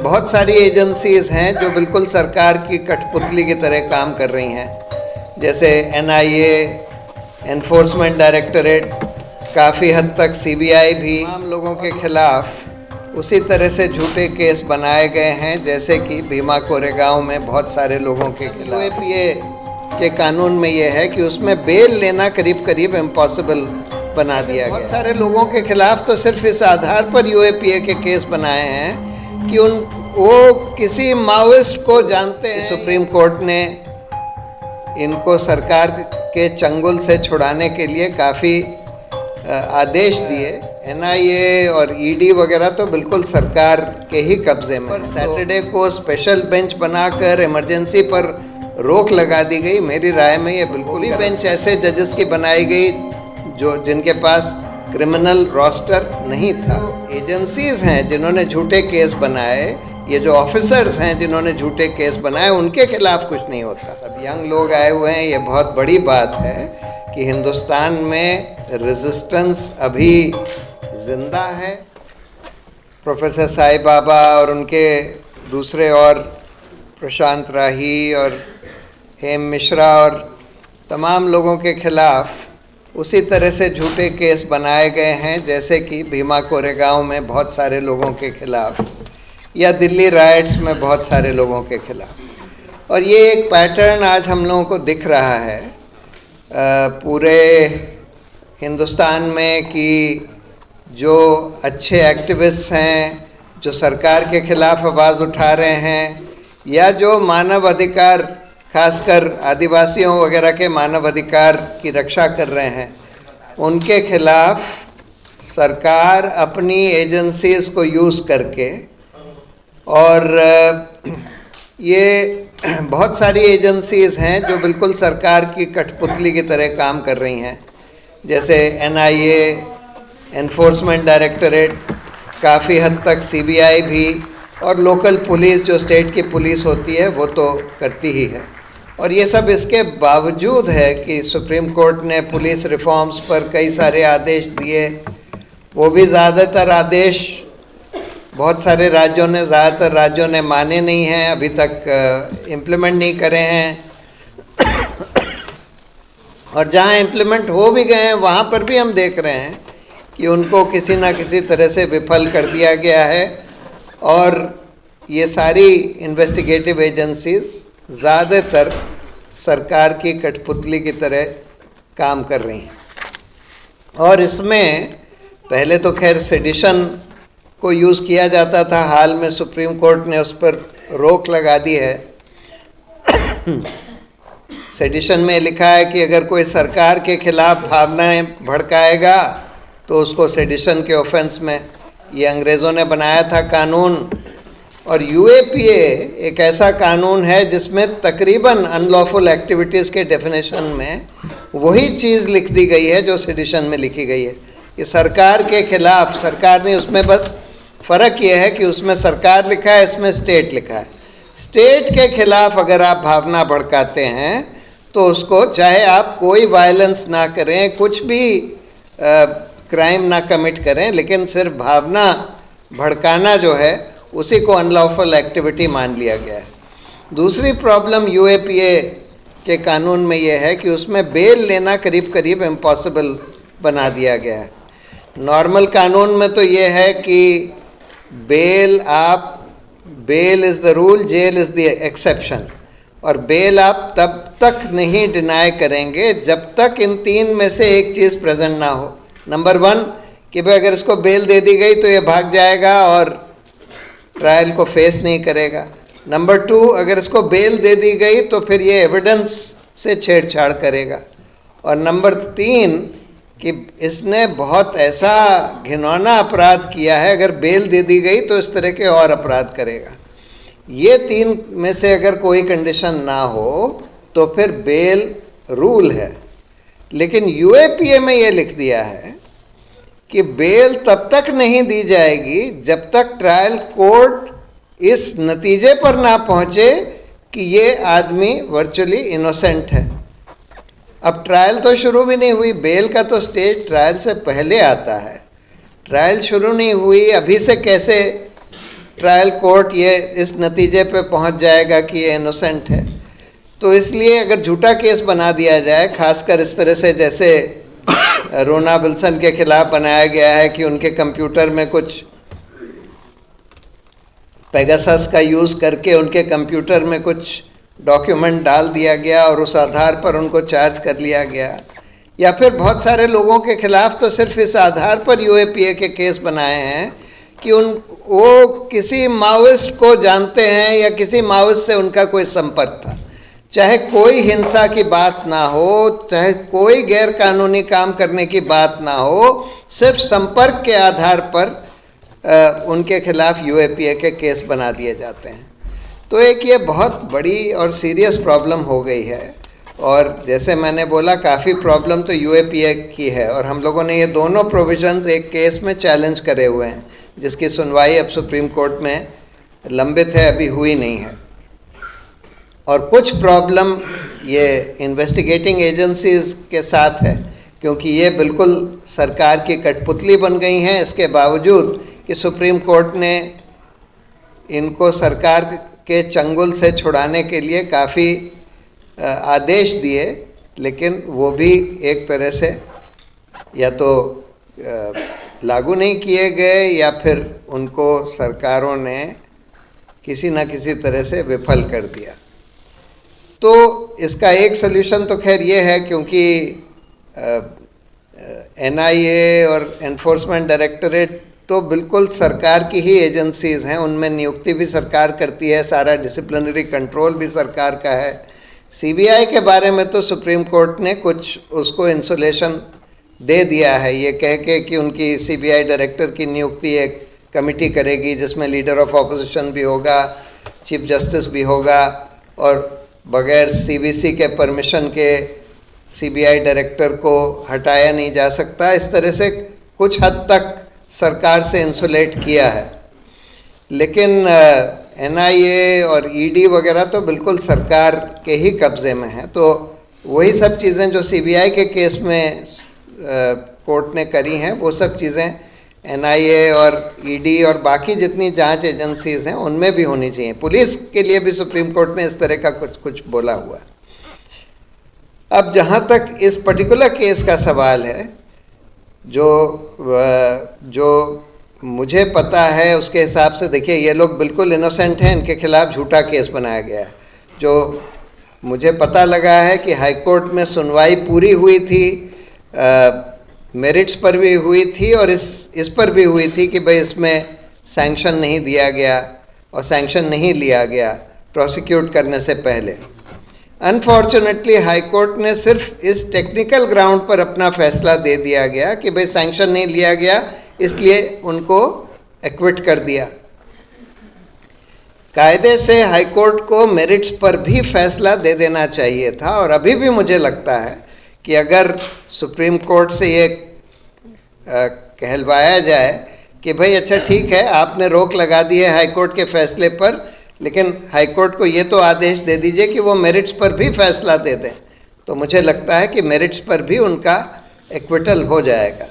बहुत सारी एजेंसीज़ हैं जो बिल्कुल सरकार की कठपुतली की तरह काम कर रही हैं, जैसे एनआईए, एनफोर्समेंट डायरेक्टरेट, काफ़ी हद तक सीबीआई भी तमाम लोगों के खिलाफ उसी तरह से झूठे केस बनाए गए हैं, जैसे कि भीमा कोरेगांव में बहुत सारे लोगों के खिलाफ। यूएपीए के कानून में यह है कि उसमें बेल लेना करीब करीब इम्पॉसिबल बना दिया गया। बहुत सारे लोगों के खिलाफ तो सिर्फ इस आधार पर यूएपीए के केस बनाए हैं कि वो किसी माओइस्ट को जानते हैं। सुप्रीम कोर्ट ने इनको सरकार के चंगुल से छुड़ाने के लिए काफ़ी आदेश दिए। एनआईए और ईडी वगैरह तो बिल्कुल सरकार के ही कब्जे में। पर सैटरडे को स्पेशल बेंच बनाकर इमरजेंसी पर रोक लगा दी गई। मेरी राय में ये बिल्कुल ही बेंच ऐसे जजेस की बनाई गई जिनके पास क्रिमिनल रोस्टर नहीं था। एजेंसीज हैं जिन्होंने झूठे केस बनाए, ये जो ऑफिसर्स हैं जिन्होंने झूठे केस बनाए, उनके खिलाफ कुछ नहीं होता। सब यंग लोग आए हुए हैं, ये बहुत बड़ी बात है कि हिंदुस्तान में रेजिस्टेंस अभी जिंदा है। प्रोफेसर साईं बाबा और उनके दूसरे और प्रशांत राही और हेम मिश्रा और तमाम लोगों के खिलाफ उसी तरह से झूठे केस बनाए गए हैं, जैसे कि भीमा कोरेगांव में बहुत सारे लोगों के खिलाफ या दिल्ली राइट्स में बहुत सारे लोगों के खिलाफ। और ये एक पैटर्न आज हम लोगों को दिख रहा है पूरे हिंदुस्तान में कि जो अच्छे एक्टिविस्ट हैं, जो सरकार के खिलाफ आवाज़ उठा रहे हैं, या जो मानव अधिकार, खासकर आदिवासियों वगैरह के मानव अधिकार की रक्षा कर रहे हैं, उनके खिलाफ सरकार अपनी एजेंसीज़ को यूज़ करके, और ये बहुत सारी एजेंसीज़ हैं जो बिल्कुल सरकार की कठपुतली की तरह काम कर रही हैं, जैसे एनआईए, एनफोर्समेंट डायरेक्टरेट, काफ़ी हद तक सीबीआई भी, और लोकल पुलिस जो स्टेट की पुलिस होती है वो तो करती ही है। और ये सब इसके बावजूद है कि सुप्रीम कोर्ट ने पुलिस रिफॉर्म्स पर कई सारे आदेश दिए। वो भी ज़्यादातर आदेश ज़्यादातर राज्यों ने माने नहीं हैं, अभी तक इम्प्लीमेंट नहीं करे हैं। और जहाँ इम्प्लीमेंट हो भी गए हैं वहाँ पर भी हम देख रहे हैं कि उनको किसी न किसी तरह से विफल कर दिया गया है। और ये सारी इन्वेस्टिगेटिव एजेंसीज ज़्यादातर सरकार की कठपुतली की तरह काम कर रही हैं। और इसमें पहले तो खैर सेडिशन को यूज़ किया जाता था, हाल में सुप्रीम कोर्ट ने उस पर रोक लगा दी है। सेडिशन में लिखा है कि अगर कोई सरकार के खिलाफ भावनाएं भड़काएगा तो उसको सेडिशन के ऑफेंस में, ये अंग्रेज़ों ने बनाया था कानून। और यूएपीए एक ऐसा कानून है जिसमें तकरीबन अनलॉफुल एक्टिविटीज़ के डेफिनेशन में वही चीज़ लिख दी गई है जो सेडिशन में लिखी गई है कि सरकार के खिलाफ, सरकार नहीं, उसमें बस फ़र्क ये है कि उसमें सरकार लिखा है, इसमें स्टेट लिखा है। स्टेट के खिलाफ अगर आप भावना भड़काते हैं तो उसको, चाहे आप कोई वायलेंस ना करें, कुछ भी क्राइम ना कमिट करें, लेकिन सिर्फ भावना भड़काना जो है उसी को अनलॉफुल एक्टिविटी मान लिया गया है। दूसरी प्रॉब्लम यूएपीए के कानून में यह है कि उसमें बेल लेना करीब करीब इम्पॉसिबल बना दिया गया है। नॉर्मल कानून में तो ये है कि bail is the rule, jail is the exception. और बेल आप तब तक नहीं डिनाई करेंगे जब तक इन तीन में से एक चीज़ प्रेजेंट ना हो। नंबर 1 कि भाई अगर इसको बेल दे दी गई तो ये भाग जाएगा और ट्रायल को फेस नहीं करेगा। नंबर 2, अगर इसको बेल दे दी गई तो फिर ये एविडेंस से छेड़छाड़ करेगा। और नंबर 3 कि इसने बहुत ऐसा घिनौना अपराध किया है, अगर बेल दे दी गई तो इस तरह के और अपराध करेगा। ये 3 में से अगर कोई कंडीशन ना हो तो फिर बेल रूल है। लेकिन यूएपीए में ये लिख दिया है कि बेल तब तक नहीं दी जाएगी जब तक ट्रायल कोर्ट इस नतीजे पर ना पहुंचे कि ये आदमी वर्चुअली इनोसेंट है। अब ट्रायल तो शुरू भी नहीं हुई, बेल का तो स्टेज ट्रायल से पहले आता है। ट्रायल शुरू नहीं हुई, अभी से कैसे ट्रायल कोर्ट ये इस नतीजे पे पहुंच जाएगा कि ये इनोसेंट है। तो इसलिए अगर झूठा केस बना दिया जाए, खासकर इस तरह से जैसे रोना विल्सन के खिलाफ बनाया गया है कि उनके कंप्यूटर में कुछ पेगासस का यूज़ करके उनके कंप्यूटर में कुछ डॉक्यूमेंट डाल दिया गया और उस आधार पर उनको चार्ज कर लिया गया, या फिर बहुत सारे लोगों के खिलाफ तो सिर्फ इस आधार पर यूएपीए के केस बनाए हैं कि वो किसी माओइस्ट को जानते हैं या किसी माओइस्ट से उनका कोई संपर्क था। चाहे कोई हिंसा की बात ना हो, चाहे कोई गैर कानूनी काम करने की बात ना हो, सिर्फ संपर्क के आधार पर उनके खिलाफ यूएपीए के केस बना दिए जाते हैं। तो एक ये बहुत बड़ी और सीरियस प्रॉब्लम हो गई है। और जैसे मैंने बोला, काफ़ी प्रॉब्लम तो यूएपीए की है, और हम लोगों ने ये दोनों प्रोविजंस एक केस में चैलेंज करे हुए हैं, जिसकी सुनवाई अब सुप्रीम कोर्ट में लंबित है, अभी हुई नहीं है। और कुछ प्रॉब्लम ये इन्वेस्टिगेटिंग एजेंसीज के साथ है, क्योंकि ये बिल्कुल सरकार की कठपुतली बन गई हैं, इसके बावजूद कि सुप्रीम कोर्ट ने इनको सरकार के चंगुल से छुड़ाने के लिए काफ़ी आदेश दिए, लेकिन वो भी एक तरह से या तो लागू नहीं किए गए या फिर उनको सरकारों ने किसी न किसी तरह से विफल कर दिया। तो इसका एक सल्यूशन तो खैर ये है, क्योंकि एनआईए और एनफोर्समेंट डायरेक्टरेट तो बिल्कुल सरकार की ही एजेंसीज़ हैं, उनमें नियुक्ति भी सरकार करती है, सारा डिसिप्लिनरी कंट्रोल भी सरकार का है। सीबीआई के बारे में तो सुप्रीम कोर्ट ने कुछ उसको इंसुलेशन दे दिया है, ये कह के कि उनकी सीबीआई डायरेक्टर की नियुक्ति एक कमेटी करेगी जिसमें लीडर ऑफ ऑपोजिशन भी होगा, चीफ जस्टिस भी होगा, और बगैर सीवीसी के परमिशन के सीबीआई डायरेक्टर को हटाया नहीं जा सकता। इस तरह से कुछ हद तक सरकार से इंसुलेट किया है। लेकिन एनआईए और ईडी वगैरह तो बिल्कुल सरकार के ही कब्ज़े में है। तो वही सब चीज़ें जो सीबीआई के केस में कोर्ट ने करी हैं, वो सब चीज़ें एनआईए और ईडी और बाकी जितनी जांच एजेंसीज हैं उनमें भी होनी चाहिए। पुलिस के लिए भी सुप्रीम कोर्ट ने इस तरह का कुछ बोला हुआ है। अब जहाँ तक इस पर्टिकुलर केस का सवाल है, जो मुझे पता है उसके हिसाब से देखिए, ये लोग बिल्कुल इनोसेंट हैं, इनके खिलाफ झूठा केस बनाया गया है। जो मुझे पता लगा है कि हाई कोर्ट में सुनवाई पूरी हुई थी, मेरिट्स पर भी हुई थी और इस पर भी हुई थी कि भाई इसमें सैंक्शन नहीं दिया गया और सैंक्शन नहीं लिया गया प्रोसिक्यूट करने से पहले। अनफॉर्चुनेटली हाई कोर्ट ने सिर्फ इस टेक्निकल ग्राउंड पर अपना फैसला दे दिया गया कि भाई सैंक्शन नहीं लिया गया, इसलिए उनको एक्विट कर दिया। कायदे से हाई कोर्ट को मेरिट्स पर भी फैसला दे देना चाहिए था। और अभी भी मुझे लगता है कि अगर सुप्रीम कोर्ट से ये कहलवाया जाए कि भाई अच्छा ठीक है, आपने रोक लगा दी है हाई कोर्ट के फैसले पर, लेकिन हाई कोर्ट को ये तो आदेश दे दीजिए कि वो मेरिट्स पर भी फैसला दे दें, तो मुझे लगता है कि मेरिट्स पर भी उनका एक्विटल हो जाएगा।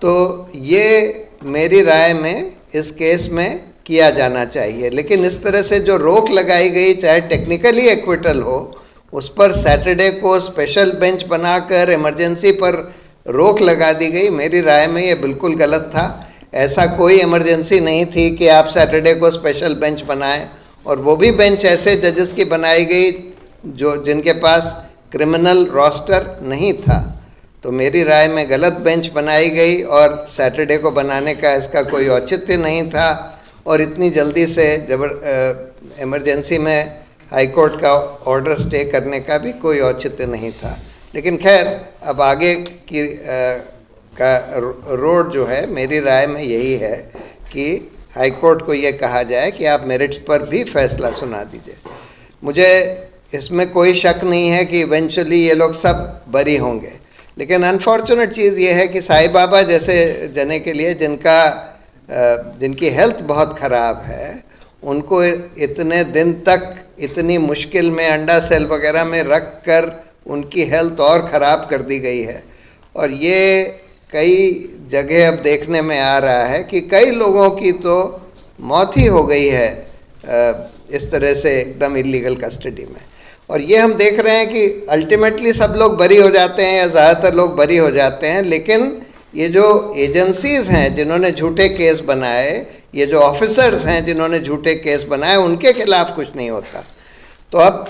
तो ये मेरी राय में इस केस में किया जाना चाहिए। लेकिन इस तरह से जो रोक लगाई गई, चाहे टेक्निकली एक्विटल हो, उस पर सैटरडे को स्पेशल बेंच बनाकर इमरजेंसी पर रोक लगा दी गई, मेरी राय में ये बिल्कुल गलत था। ऐसा कोई इमरजेंसी नहीं थी कि आप सैटरडे को स्पेशल बेंच बनाएं, और वो भी बेंच ऐसे जजेस की बनाई गई जिनके पास क्रिमिनल रोस्टर नहीं था। तो मेरी राय में गलत बेंच बनाई गई और सैटरडे को बनाने का इसका कोई औचित्य नहीं था, और इतनी जल्दी से इमरजेंसी में हाई कोर्ट का ऑर्डर स्टे करने का भी कोई औचित्य नहीं था। लेकिन खैर, अब आगे की का रोड जो है, मेरी राय में यही है कि हाई कोर्ट को ये कहा जाए कि आप मेरिट्स पर भी फैसला सुना दीजिए। मुझे इसमें कोई शक नहीं है कि इवेंचुअली ये लोग सब बरी होंगे, लेकिन अनफॉर्चुनेट चीज़ ये है कि साईं बाबा जैसे जने के लिए जिनकी हेल्थ बहुत ख़राब है, उनको इतने दिन तक इतनी मुश्किल में अंडा सेल वगैरह में रख कर उनकी हेल्थ और ख़राब कर दी गई है। और ये कई जगह अब देखने में आ रहा है कि कई लोगों की तो मौत ही हो गई है इस तरह से एकदम इलीगल कस्टडी में। और ये हम देख रहे हैं कि अल्टीमेटली सब लोग बरी हो जाते हैं या ज़्यादातर लोग बरी हो जाते हैं, लेकिन ये जो एजेंसीज़ हैं जिन्होंने झूठे केस बनाए, ये जो ऑफिसर्स हैं जिन्होंने झूठे केस बनाए, उनके खिलाफ कुछ नहीं होता। तो अब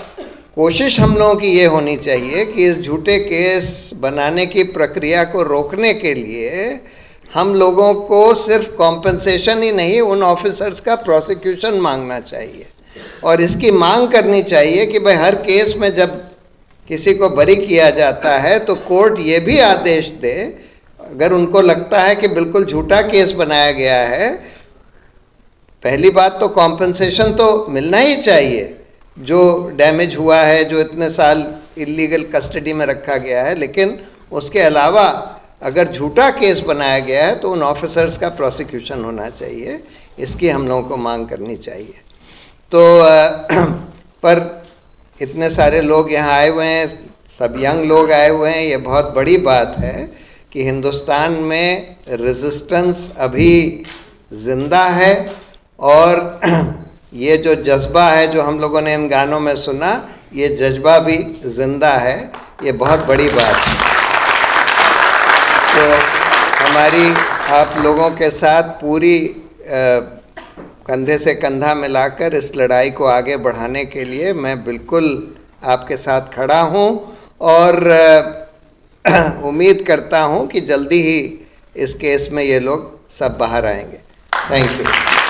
कोशिश हम लोगों की ये होनी चाहिए कि इस झूठे केस बनाने की प्रक्रिया को रोकने के लिए हम लोगों को सिर्फ कॉम्पेंसेशन ही नहीं, उन ऑफिसर्स का प्रोसिक्यूशन मांगना चाहिए और इसकी मांग करनी चाहिए कि भाई हर केस में जब किसी को बरी किया जाता है तो कोर्ट ये भी आदेश दे, अगर उनको लगता है कि बिल्कुल झूठा केस बनाया गया है, पहली बात तो कॉम्पेंसेशन तो मिलना ही चाहिए जो डैमेज हुआ है, जो इतने साल इलीगल कस्टडी में रखा गया है, लेकिन उसके अलावा अगर झूठा केस बनाया गया है तो उन ऑफिसर्स का प्रोसिक्यूशन होना चाहिए, इसकी हम लोगों को मांग करनी चाहिए। तो पर इतने सारे लोग यहाँ आए हुए हैं, सब यंग लोग आए हुए हैं, ये बहुत बड़ी बात है कि हिंदुस्तान में रेजिस्टेंस अभी ज़िंदा है और ये जो जज्बा है जो हम लोगों ने इन गानों में सुना, ये जज्बा भी ज़िंदा है, ये बहुत बड़ी बात है। तो हमारी आप लोगों के साथ पूरी कंधे से कंधा मिलाकर इस लड़ाई को आगे बढ़ाने के लिए मैं बिल्कुल आपके साथ खड़ा हूँ और उम्मीद करता हूँ कि जल्दी ही इस केस में ये लोग सब बाहर आएंगे। Thank you.